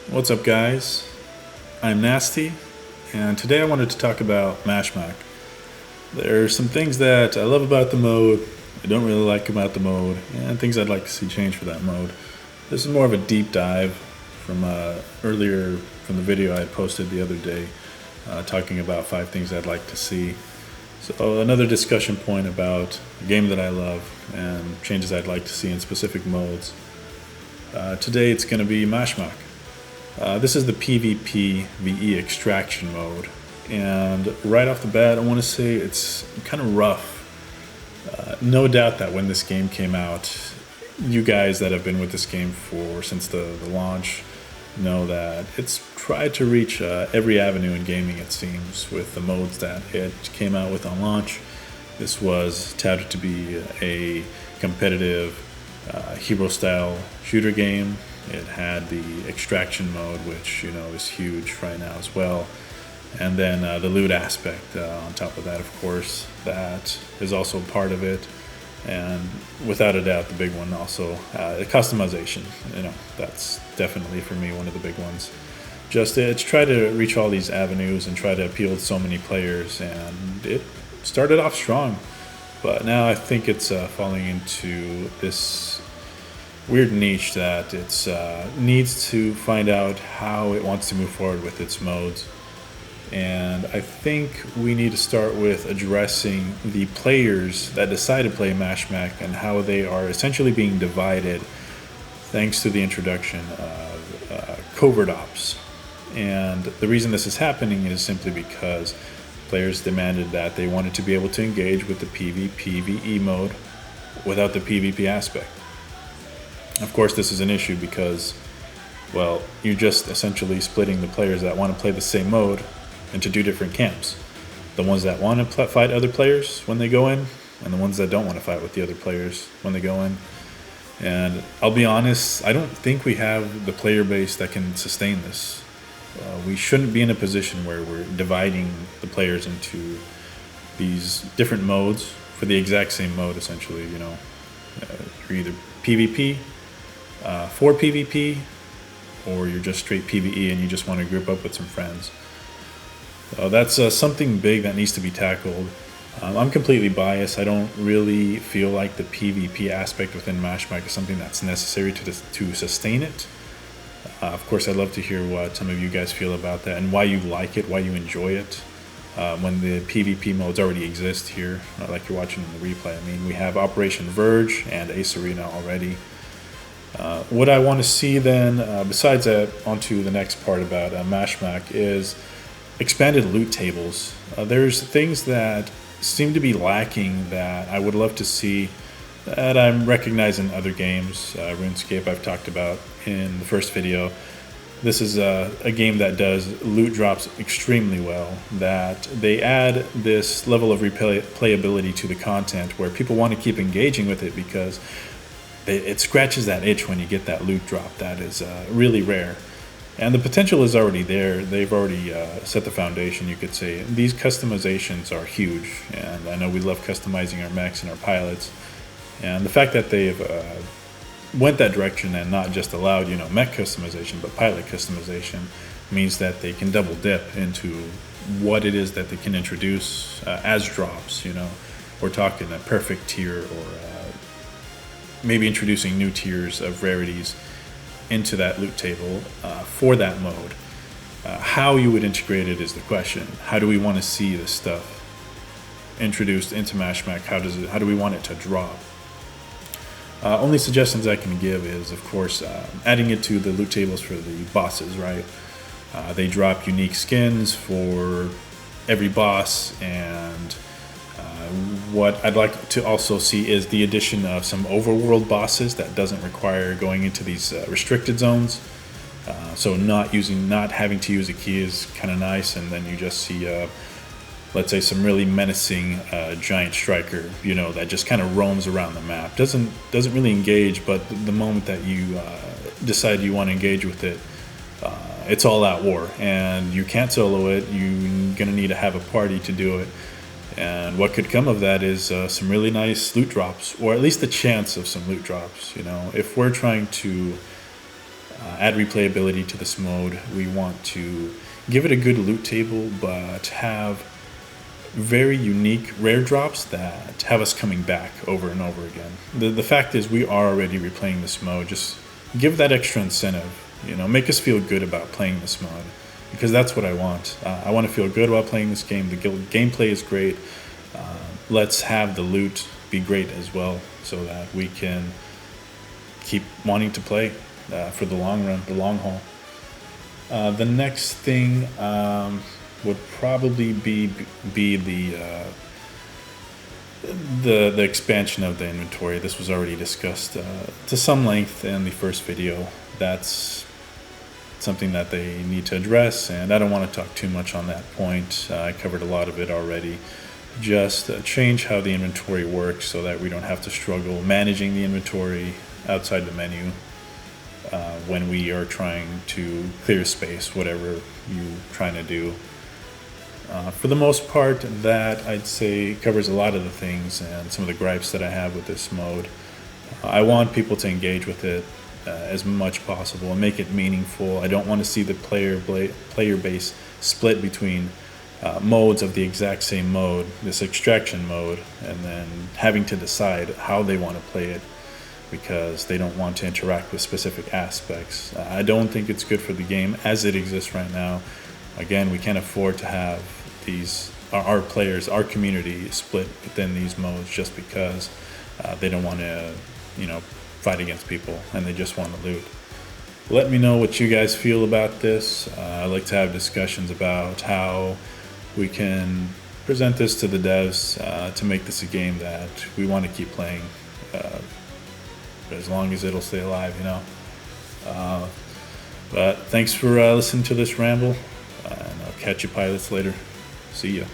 What's up, guys? I'm Nasty, and today I wanted to talk about Mashmak. There are some things that I love about the mode, I don't really like about the mode, and things I'd like to see change for that mode. This is more of a deep dive from earlier from the video I posted the other day, talking about 5 things I'd like to see. So another discussion point about a game that I love and changes I'd like to see in specific modes. Today it's going to be Mashmak. This is the PvP VE extraction mode, and right off the bat I want to say it's kind of rough. No doubt that when this game came out, you guys that have been with this game since the launch know that it's tried to reach every avenue in gaming, it seems, with the modes that it came out with on launch. This was touted to be a competitive hero-style shooter game. It had the extraction mode, which is huge right now as well, and then the loot aspect on top of that, of course, that is also part of it. And without a doubt, the big one also, customization. That's definitely for me one of the big ones. Just it's try to reach all these avenues and try to appeal to so many players, and it started off strong, but now I think it's falling into this weird niche that it needs to find out how it wants to move forward with its modes. And I think we need to start with addressing the players that decide to play Mashmak and how they are essentially being divided thanks to the introduction of covert ops. And the reason this is happening is simply because players demanded that they wanted to be able to engage with the PvP VE mode without the PvP aspect. Of course, this is an issue because, well, you're just essentially splitting the players that want to play the same mode into 2 different camps. The ones that want to fight other players when they go in, and the ones that don't want to fight with the other players when they go in. And I'll be honest, I don't think we have the player base that can sustain this. We shouldn't be in a position where we're dividing the players into these different modes for the exact same mode, essentially. You're either PvP, for PvP, or you're just straight PvE and you just want to group up with some friends. That's something big that needs to be tackled. I'm completely biased. I don't really feel like the PvP aspect within Mashmak is something that's necessary to sustain it. Of course, I'd love to hear what some of you guys feel about that and why you like it, why you enjoy it. When the PvP modes already exist here, like you're watching in the replay. I mean, we have Operation Verge and Ace Arena already. What I want to see then, besides that, onto the next part about Mashmak, is expanded loot tables. There's things that seem to be lacking that I would love to see that I'm recognizing in other games. RuneScape I've talked about in the first video. This is a game that does loot drops extremely well, that they add this level of replayability to the content where people want to keep engaging with it because it scratches that itch when you get that loot drop. That is really rare. And the potential is already there. They've already set the foundation, you could say. These customizations are huge, and I know we love customizing our mechs and our pilots. And the fact that they've went that direction and not just allowed mech customization but pilot customization means that they can double dip into what it is that they can introduce as drops. We're talking a perfect tier, or maybe introducing new tiers of rarities into that loot table for that mode. How you would integrate it is the question. How do we want to see this stuff introduced into Mashmak? How do we want it to drop? Only suggestions I can give is, of course, adding it to the loot tables for the bosses, right? They drop unique skins for every boss, and what I'd like to also see is the addition of some overworld bosses that doesn't require going into these restricted zones. So not having to use a key is kind of nice, and then you just see let's say some really menacing giant striker, that just kind of roams around the map. Doesn't really engage, but the moment that you decide you want to engage with it, it's all out war, and you can't solo it. You're gonna need to have a party to do it. And what could come of that is some really nice loot drops, or at least the chance of some loot drops. If we're trying to add replayability to this mode. We want to give it a good loot table, but have very unique rare drops that have us coming back over and over again. The fact is, we are already replaying this mode. Just give that extra incentive, make us feel good about playing this mode, because that's what I want. I want to feel good about playing this game. The gameplay is great. Let's have the loot be great as well, so that we can keep wanting to play for the long run, the long haul. The next thing would probably be the expansion of the inventory. This was already discussed to some length in the first video. That's something that they need to address, and I don't want to talk too much on that point. I covered a lot of it already. Just change how the inventory works so that we don't have to struggle managing the inventory outside the menu when we are trying to clear space, whatever you're trying to do. For the most part, that I'd say covers a lot of the things and some of the gripes that I have with this mode. I want people to engage with it as much possible and make it meaningful. I don't want to see the player base split between modes of the exact same mode, this extraction mode, and then having to decide how they want to play it because they don't want to interact with specific aspects. I don't think it's good for the game as it exists right now. Again, we can't afford to have our players, our community split within these modes just because they don't want to, fight against people and they just want to loot. Let me know what you guys feel about this. I like to have discussions about how we can present this to the devs to make this a game that we want to keep playing as long as it'll stay alive, But thanks for listening to this ramble, and I'll catch you pilots later. See ya.